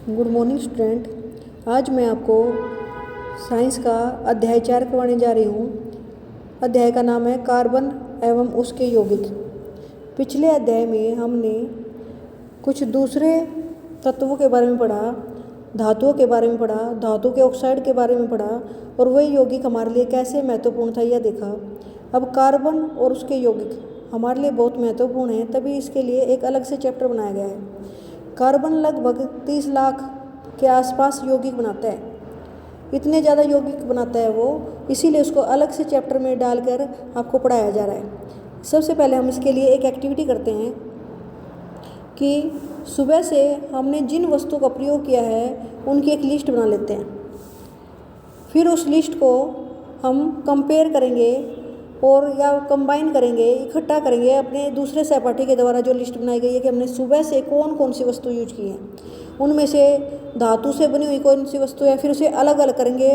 Good morning student. आज मैं आपको साइंस का अध्याय 4 करवाने जा रही हूँ। अध्याय का नाम है कार्बन एवं उसके यौगिक। पिछले अध्याय में हमने कुछ दूसरे तत्वों के बारे में पढ़ा, धातुओं के बारे में पढ़ा, धातु के ऑक्साइड के बारे में पढ़ा और वह यौगिक हमारे लिए कैसे महत्वपूर्ण था यह देखा। अब कार्बन और उसके यौगिक हमारे लिए बहुत महत्वपूर्ण है, तभी इसके लिए एक अलग से चैप्टर बनाया गया है। कार्बन लगभग 30 लाख के आसपास यौगिक बनाता है, इतने ज़्यादा यौगिक बनाता है वो, इसीलिए उसको अलग से चैप्टर में डालकर आपको पढ़ाया जा रहा है। सबसे पहले हम इसके लिए एक एक्टिविटी करते हैं कि सुबह से हमने जिन वस्तुओं का प्रयोग किया है उनकी एक लिस्ट बना लेते हैं। फिर उस लिस्ट को हम कंपेयर करेंगे और या कंबाइन करेंगे, इकट्ठा करेंगे अपने दूसरे सहपाठी के द्वारा जो लिस्ट बनाई गई है कि हमने सुबह से कौन कौन सी वस्तु यूज की है, उनमें से धातु से बनी हुई कौन सी वस्तु है। फिर उसे अलग अलग करेंगे,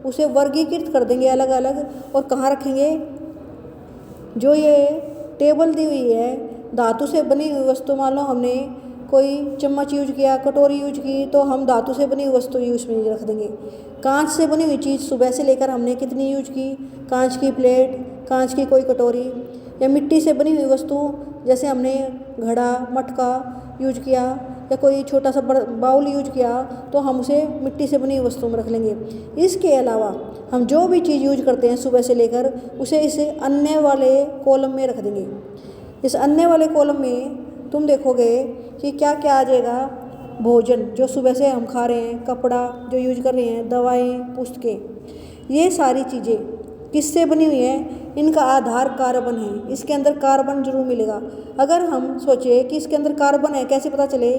उसे वर्गीकृत कर देंगे अलग अलग और कहाँ रखेंगे। जो ये टेबल दी हुई है धातु से बनी हुई वस्तु, मान लो हमने कोई चम्मच यूज किया, कटोरी यूज की, तो हम धातु से बनी हुई वस्तु यूज में रख देंगे। कांच से बनी हुई चीज़ सुबह से लेकर हमने कितनी यूज की, कांच की प्लेट, कांच की कोई कटोरी, या मिट्टी से बनी हुई वस्तु जैसे हमने घड़ा, मटका यूज किया या कोई छोटा सा बाउल यूज किया, तो हम उसे मिट्टी से बनी हुई वस्तु में रख लेंगे। इसके अलावा हम जो भी चीज़ यूज करते हैं सुबह से लेकर उसे इस अन्य वाले कॉलम में रख देंगे। इस अन्य वाले कॉलम में तुम देखोगे कि क्या क्या आ जाएगा। भोजन जो सुबह से हम खा रहे हैं, कपड़ा जो यूज कर रहे हैं, दवाएं, पुस्तकें, ये सारी चीज़ें किससे बनी हुई है, इनका आधार कार्बन है। इसके अंदर कार्बन जरूर मिलेगा। अगर हम सोचे कि इसके अंदर कार्बन है, कैसे पता चले,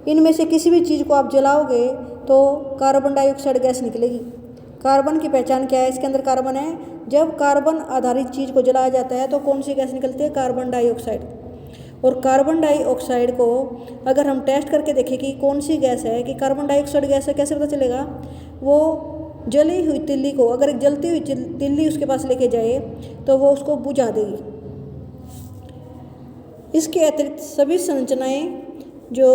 इनमें से किसी भी चीज़ को आप जलाओगे तो कार्बन डाइऑक्साइड गैस निकलेगी। कार्बन की पहचान क्या है, इसके अंदर कार्बन है। जब कार्बन आधारित चीज़ को जलाया जाता है तो कौन सी गैस निकलती है, कार्बन डाइऑक्साइड। और कार्बन डाइऑक्साइड को अगर हम टेस्ट करके देखें कि कौन सी गैस है, कि कार्बन डाइऑक्साइड गैस है, कैसे पता चलेगा। वो जली हुई तिल्ली को, अगर एक जलती हुई तिल्ली उसके पास लेके जाए तो वो उसको बुझा देगी। इसके अतिरिक्त सभी संरचनाएं, जो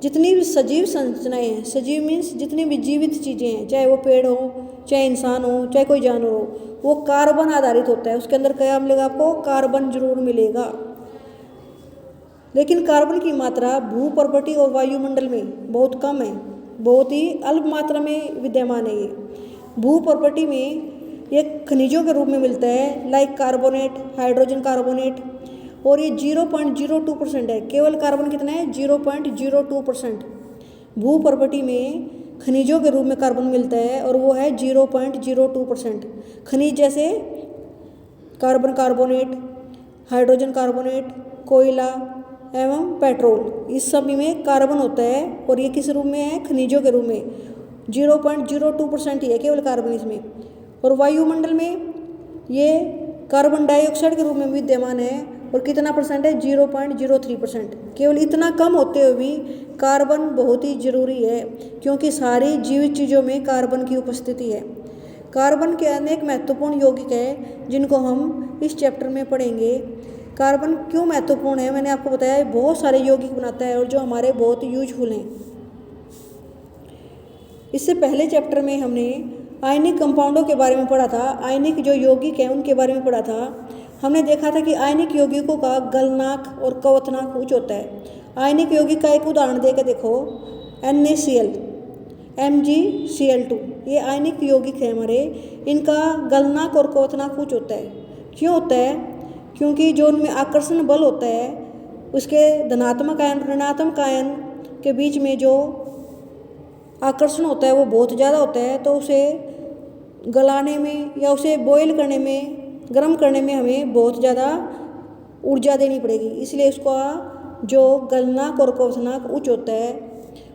जितनी भी सजीव संरचनाएं हैं, सजीव मीन्स जितनी भी जीवित चीज़ें हैं, चाहे वो पेड़ हो, चाहे इंसान हो, चाहे कोई जानवर हो, वो कार्बन आधारित होता है। उसके अंदर क्या मिलेगा आपको, कार्बन जरूर मिलेगा। लेकिन कार्बन की मात्रा भू प्रॉपर्टी और वायुमंडल में बहुत कम है, बहुत ही अल्प मात्रा में विद्यमान है। ये भू प्रॉपर्टी में ये खनिजों के रूप में मिलता है, लाइक कार्बोनेट, हाइड्रोजन कार्बोनेट, और ये 0.02% है। केवल कार्बन कितना है, 0.02%। भू प्रॉपर्टी में खनिजों के रूप में कार्बन मिलता है और वो है 0.02%। खनिज जैसे कार्बन कार्बोनेट, हाइड्रोजन कार्बोनेट, कोयला एवं पेट्रोल, इस सभी में कार्बन होता है और ये किस रूप में है, खनिजों के रूप में। 0.02% ही है केवल कार्बन इसमें। और वायुमंडल में ये कार्बन डाइऑक्साइड के रूप में विद्यमान है और कितना परसेंट है, 0.03%। केवल इतना कम होते हुए भी कार्बन बहुत ही जरूरी है, क्योंकि सारी जीवित चीज़ों में कार्बन की उपस्थिति है। कार्बन के अनेक महत्वपूर्ण यौगिक हैं जिनको हम इस चैप्टर में पढ़ेंगे। कार्बन क्यों महत्वपूर्ण है, मैंने आपको बताया, बहुत सारे यौगिक बनाता है और जो हमारे बहुत यूजफुल हैं। इससे पहले चैप्टर में हमने आयनिक कंपाउंडों के बारे में पढ़ा था, आयनिक जो यौगिक हैं उनके बारे में पढ़ा था। हमने देखा था कि आयनिक यौगिकों का गलनांक और क्वथनांक उच्च होता है। आयनिक यौगिक का एक उदाहरण देकर देखो, NaCl, MgCl2, ये आयनिक यौगिक है हमारे। इनका गलनांक और क्वथनांक उच्च होता है। क्यों होता है, क्योंकि जो उनमें आकर्षण बल होता है, उसके धनात्मक आयन ऋणात्मक आयन के बीच में जो आकर्षण होता है वो बहुत ज़्यादा होता है। तो उसे गलाने में या उसे बॉयल करने में, गर्म करने में हमें बहुत ज़्यादा ऊर्जा देनी पड़ेगी। इसलिए उसका जो गलनांक और क्वथनांक उच्च होता है,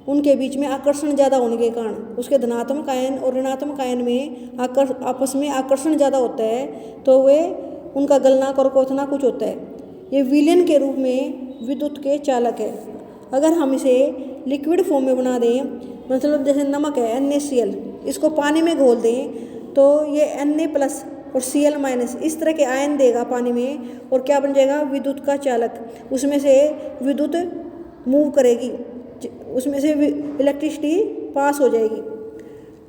उनके बीच में आकर्षण ज़्यादा होने के कारण उसके धनात्मक आयन और ऋणात्मक आयन में आपस में आकर्षण ज़्यादा होता है, तो वे उनका गलनांक और क्वथनांक कुछ होता है। ये विलयन के रूप में विद्युत के चालक है। अगर हम इसे लिक्विड फॉर्म में बना दें, मतलब जैसे नमक है NaCl, इसको पानी में घोल दें तो ये Na+ और Cl- इस तरह के आयन देगा पानी में, और क्या बन जाएगा, विद्युत का चालक। उसमें से विद्युत मूव करेगी, उसमें से इलेक्ट्रिसिटी पास हो जाएगी।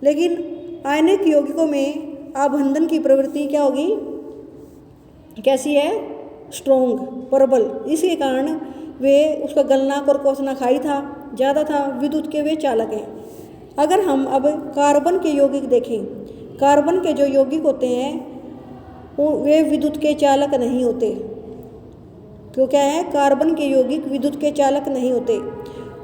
लेकिन आयनिक यौगिकों में आबंधन की प्रवृत्ति क्या होगी, कैसी है, स्ट्रोंग, प्रबल। इसके कारण वे उसका गलनांक और क्वथनांक हाई था, ज़्यादा था, विद्युत के वे चालक हैं। अगर हम अब कार्बन के यौगिक देखें, कार्बन के जो यौगिक होते हैं वे विद्युत के चालक नहीं होते। क्यों क्या है, कार्बन के यौगिक विद्युत के चालक नहीं होते।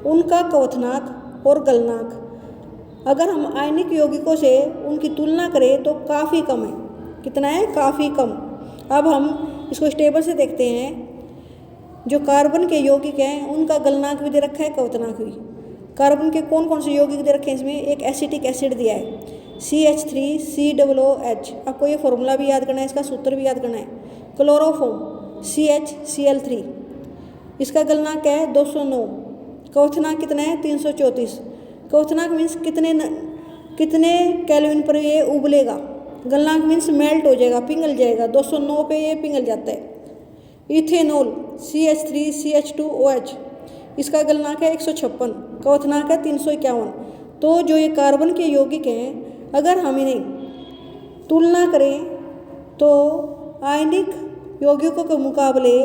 उनका क्वथनांक और गलनांक अगर हम आयनिक यौगिकों से उनकी तुलना करें तो काफ़ी कम है। कितना है, काफ़ी कम। अब हम इसको स्टेबल से देखते हैं। जो कार्बन के यौगिक हैं उनका गलनांक भी दे रखा है, क्वथनांक भी। कार्बन के कौन कौन से यौगिक दे रखे हैं इसमें, एक एसिटिक एसिड दिया है CH3COOH। आपको ये फॉर्मूला भी याद करना है, इसका सूत्र भी याद करना है। क्लोरोफॉर्म CHCl3, इसका गलनांक है 209। क्वथनांक कितना है, 334। क्वथनांक मीन्स कितने केल्विन पर ये उबलेगा, गलनांक मीन्स मेल्ट हो जाएगा, पिघल जाएगा। 209 पे ये पिघल जाता है। इथेनॉल CH3CH2OH, इसका गलनांक है 156, क्वथनांक है 351। तो जो ये कार्बन के यौगिक हैं, अगर हम इन्हें तुलना करें तो आयनिक यौगिकों के मुकाबले,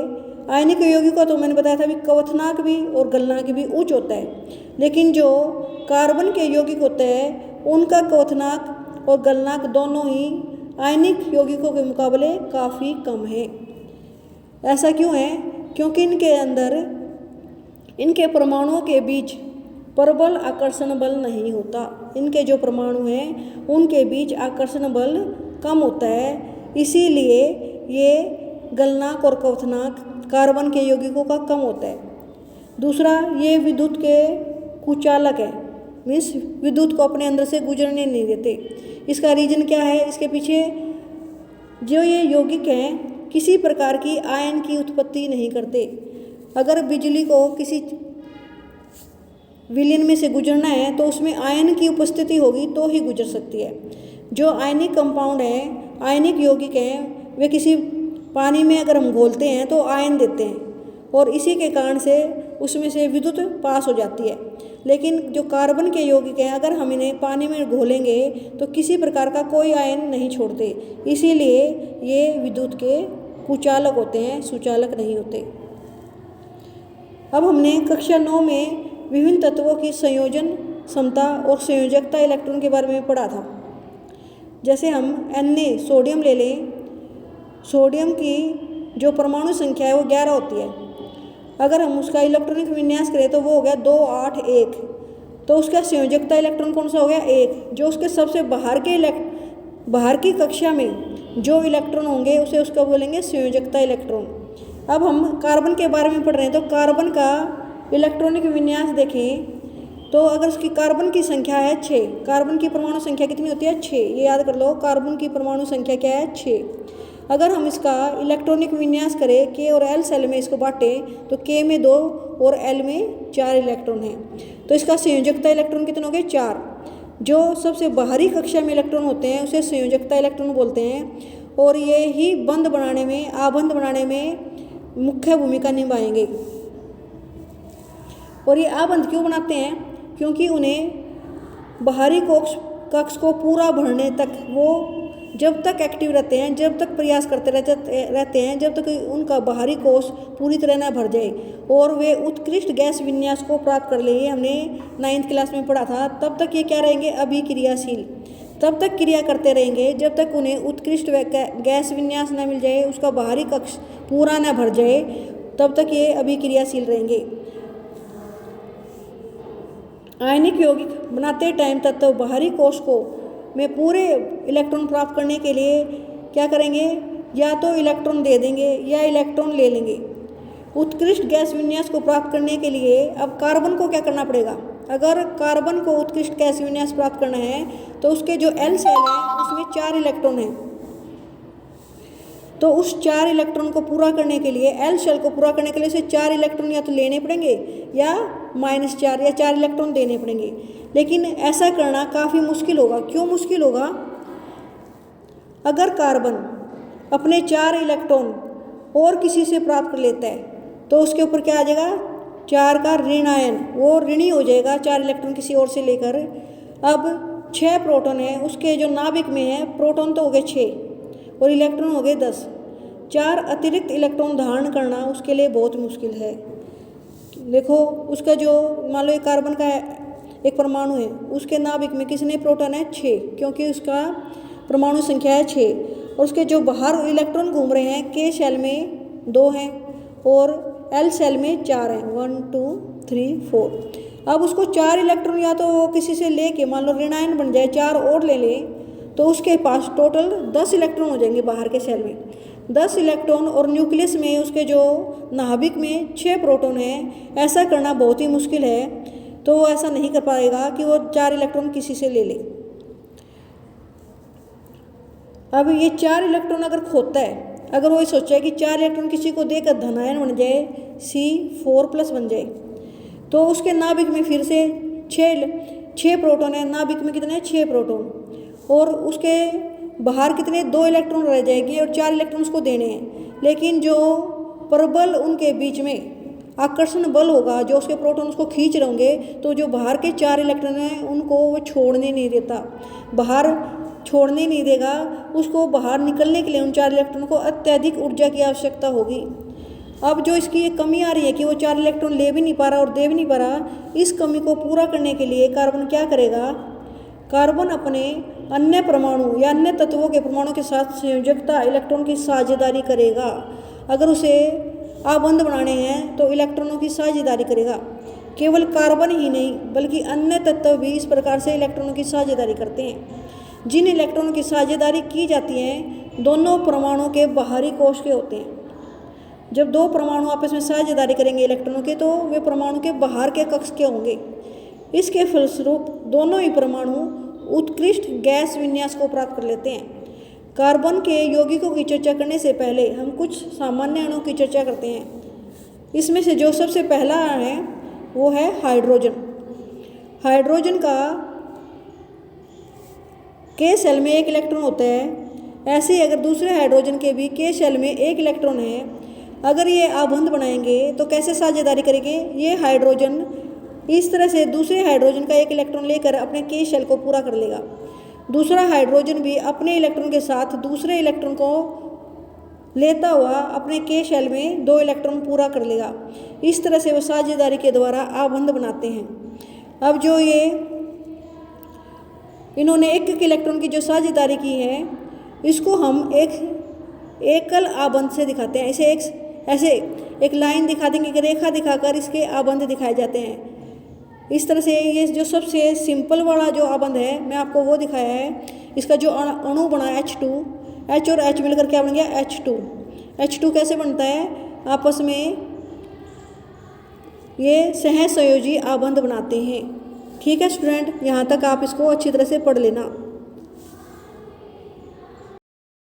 आयनिक यौगिकों तो मैंने बताया था भी क्वथनांक भी और गलनांक भी उच्च होता है। लेकिन जो कार्बन के यौगिक होते हैं उनका क्वथनांक और गलनांक दोनों ही आयनिक यौगिकों के मुकाबले काफ़ी कम है। ऐसा क्यों है, क्योंकि इनके अंदर, इनके परमाणुओं के बीच प्रबल आकर्षण बल नहीं होता। इनके जो परमाणु हैं उनके बीच आकर्षण बल कम होता है, इसीलिए ये गलनांक और क्वथनांक कार्बन के यौगिकों का कम होता है। दूसरा, ये विद्युत के कुचालक है, मीन्स विद्युत को अपने अंदर से गुजरने नहीं देते। इसका रीजन क्या है, इसके पीछे जो ये यौगिक हैं किसी प्रकार की आयन की उत्पत्ति नहीं करते। अगर बिजली को किसी विलयन में से गुजरना है तो उसमें आयन की उपस्थिति होगी तो ही गुजर सकती है। जो आयनिक कंपाउंड हैं, आयनिक यौगिक हैं, वे किसी पानी में अगर हम घोलते हैं तो आयन देते हैं और इसी के कारण से उसमें से विद्युत पास हो जाती है। लेकिन जो कार्बन के यौगिक हैं, अगर हम इन्हें पानी में घोलेंगे तो किसी प्रकार का कोई आयन नहीं छोड़ते, इसीलिए ये विद्युत के कुचालक होते हैं, सुचालक नहीं होते। अब हमने कक्षा 9 में विभिन्न तत्वों की संयोजन क्षमता और संयोजकता इलेक्ट्रॉन के बारे में पढ़ा था। जैसे हम Na सोडियम ले लें, सोडियम की जो परमाणु संख्या है वो 11 होती है। अगर हम उसका इलेक्ट्रॉनिक विन्यास करें तो वो हो गया 2 8 1। तो उसका संयोजकता इलेक्ट्रॉन कौन सा हो गया, 1। जो उसके सबसे बाहर की कक्षा में जो इलेक्ट्रॉन होंगे उसे उसका बोलेंगे संयोजकता इलेक्ट्रॉन। अब हम कार्बन के बारे में पढ़ रहे हैं तो कार्बन का इलेक्ट्रॉनिक विन्यास देखें तो अगर उसकी कार्बन की संख्या है 6, कार्बन की परमाणु संख्या कितनी होती है, 6। ये याद कर लो, कार्बन की परमाणु संख्या क्या है, 6। अगर हम इसका इलेक्ट्रॉनिक विन्यास करें K और L सेल में इसको बांटें तो K में 2 और L में 4 इलेक्ट्रॉन हैं। तो इसका संयोजकता इलेक्ट्रॉन कितने हो गए, 4। जो सबसे बाहरी कक्षा में इलेक्ट्रॉन होते हैं उसे संयोजकता इलेक्ट्रॉन बोलते हैं और ये ही बंध बनाने में, आबंध बनाने में मुख्य भूमिका निभाएंगे। और ये आबंध क्यों बनाते हैं, क्योंकि उन्हें बाहरी कक्ष को पूरा भरने तक वो जब तक एक्टिव रहते हैं, जब तक प्रयास करते रहते हैं, जब तक उनका बाहरी कोष पूरी तरह न भर जाए और वे उत्कृष्ट गैस विन्यास को प्राप्त कर ले। ये हमने 9th क्लास में पढ़ा था। तब तक ये क्या रहेंगे, अभिक्रियाशील। तब तक क्रिया करते रहेंगे जब तक उन्हें उत्कृष्ट गैस विन्यास न मिल जाए, उसका बाहरी कक्ष पूरा न भर जाए, तब तक ये अभिक्रियाशील रहेंगे। आयनिक यौगिक बनाते टाइम तत्व बाहरी कोष को में पूरे इलेक्ट्रॉन प्राप्त करने के लिए क्या करेंगे, या तो इलेक्ट्रॉन दे देंगे या इलेक्ट्रॉन ले लेंगे। उत्कृष्ट गैस विन्यास को प्राप्त करने के लिए अब कार्बन को क्या करना पड़ेगा, अगर कार्बन को उत्कृष्ट गैस विन्यास प्राप्त करना है तो उसके जो L सेल है उसमें 4 इलेक्ट्रॉन हैं। तो उस 4 इलेक्ट्रॉन को पूरा करने के लिए, L सेल को पूरा करने के लिए उसे 4 इलेक्ट्रॉन या तो लेने पड़ेंगे या -4 या 4 इलेक्ट्रॉन देने पड़ेंगे। लेकिन ऐसा करना काफ़ी मुश्किल होगा। क्यों मुश्किल होगा, अगर कार्बन अपने 4 इलेक्ट्रॉन और किसी से प्राप्त कर लेता है तो उसके ऊपर क्या आ जाएगा, 4 का ऋण आयन, वो ऋणी हो जाएगा 4 इलेक्ट्रॉन किसी और से लेकर। अब 6 प्रोटॉन है, उसके जो नाभिक में है प्रोटॉन तो हो गए 6 और इलेक्ट्रॉन हो गए 10। 4 अतिरिक्त इलेक्ट्रॉन धारण करना उसके लिए बहुत मुश्किल है। देखो उसका जो मान लो एक कार्बन का एक परमाणु है, उसके नाभिक में कितने प्रोटॉन है 6, क्योंकि उसका परमाणु संख्या है 6। और उसके जो बाहर इलेक्ट्रॉन घूम रहे हैं के शेल में 2 हैं और एल शेल में 4 हैं, 1 2 3 4। अब उसको 4 इलेक्ट्रॉन या तो वो किसी से लेके मान लो ऋणायन बन जाए 4 और ले ले, तो उसके पास टोटल 10 इलेक्ट्रॉन हो जाएंगे बाहर के शेल में। 10 इलेक्ट्रॉन और न्यूक्लियस में उसके जो नाभिक में 6 प्रोटॉन है, ऐसा करना बहुत ही मुश्किल है। तो वो ऐसा नहीं कर पाएगा कि वो 4 इलेक्ट्रॉन किसी से ले ले। अब ये 4 इलेक्ट्रॉन अगर खोता है, अगर वो सोचा है कि 4 इलेक्ट्रॉन किसी को देकर धनायन बन जाए, C4+ बन जाए, तो उसके नाभिक में फिर से 6 प्रोटॉन है। नाभिक में कितने 6 प्रोटॉन और उसके बाहर कितने 2 इलेक्ट्रॉन रह जाएंगे और 4 इलेक्ट्रॉन उसको देने हैं। लेकिन जो परबल उनके बीच में आकर्षण बल होगा, जो उसके प्रोटॉन उसको खींच रहे होंगे, तो जो बाहर के 4 इलेक्ट्रॉन हैं उनको वो छोड़ने नहीं देता, बाहर छोड़ने नहीं देगा। उसको बाहर निकलने के लिए उन 4 इलेक्ट्रॉन को अत्यधिक ऊर्जा की आवश्यकता होगी। अब जो इसकी एक कमी आ रही है कि वो 4 इलेक्ट्रॉन ले भी नहीं पा रहा और दे भी नहीं पा रहा, इस कमी को पूरा करने के लिए कार्बन क्या करेगा, कार्बन अपने अन्य परमाणु या अन्य तत्वों के परमाणु के साथ संयोजकता इलेक्ट्रॉन की साझेदारी करेगा। अगर उसे आबंध बनाने हैं तो इलेक्ट्रॉनों की साझेदारी करेगा। केवल कार्बन ही नहीं बल्कि अन्य तत्व भी इस प्रकार से इलेक्ट्रॉनों की साझेदारी करते हैं। जिन इलेक्ट्रॉनों की साझेदारी की जाती है दोनों परमाणु के बाहरी कोश के होते हैं। जब 2 परमाणु आपस में साझेदारी करेंगे इलेक्ट्रॉनों के, तो वे परमाणु के बाहर के कक्ष के होंगे। इसके फलस्वरूप दोनों ही परमाणु उत्कृष्ट गैस विन्यास को प्राप्त कर लेते हैं। कार्बन के यौगिकों की चर्चा करने से पहले हम कुछ सामान्य अणुओं की चर्चा करते हैं। इसमें से जो सबसे पहला है वो है हाइड्रोजन। हाइड्रोजन का के शेल में 1 इलेक्ट्रॉन होता है। ऐसे ही अगर दूसरे हाइड्रोजन के भी के शेल में 1 इलेक्ट्रॉन है, अगर ये आबंध बनाएंगे तो कैसे साझेदारी करेंगे, ये हाइड्रोजन इस तरह से दूसरे हाइड्रोजन का 1 इलेक्ट्रॉन लेकर अपने के शेल को पूरा कर लेगा। दूसरा हाइड्रोजन भी अपने इलेक्ट्रॉन के साथ दूसरे इलेक्ट्रॉन को लेता हुआ अपने के शेल में 2 इलेक्ट्रॉन पूरा कर लेगा। इस तरह से वो साझेदारी के द्वारा आबंध बनाते हैं। अब जो ये इन्होंने 1 इलेक्ट्रॉन की जो साझेदारी की है, इसको हम एक एकल आबंध से दिखाते हैं। ऐसे एक लाइन दिखा देंगे, एक रेखा दिखाकर इसके आबंध दिखाए जाते हैं। इस तरह से ये जो सबसे सिंपल वाला जो आबंध है मैं आपको वो दिखाया है। इसका जो अणु बना H2, H और H मिलकर क्या बन गया H2। H2 कैसे बनता है, आपस में ये सहसंयोजी आबंध बनाते हैं। ठीक है स्टूडेंट, यहाँ तक आप इसको अच्छी तरह से पढ़ लेना।